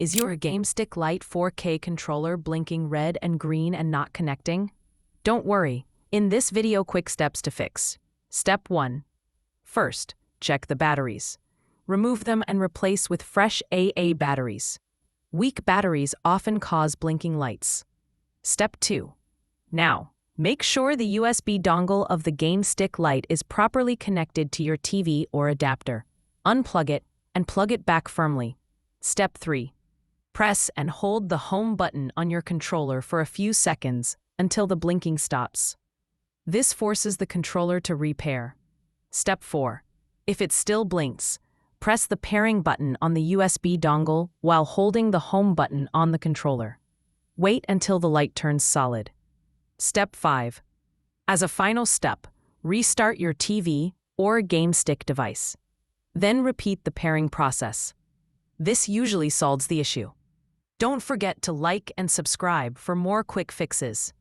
Is your Game Stick Lite 4K controller blinking red and green and not connecting? Don't worry, in this video quick steps to fix. Step 1. First, check the batteries. Remove them and replace with fresh AA batteries. Weak batteries often cause blinking lights. Step 2. Now, make sure the USB dongle of the Game Stick Lite is properly connected to your TV or adapter. Unplug it and plug it back firmly. Step 3. Press and hold the home button on your controller for a few seconds until the blinking stops. This forces the controller to repair. Step 4. If it still blinks, press the pairing button on the USB dongle while holding the home button on the controller. Wait until the light turns solid. Step 5. As a final step, restart your TV or Game Stick device. Then repeat the pairing process. This usually solves the issue. Don't forget to like and subscribe for more quick fixes.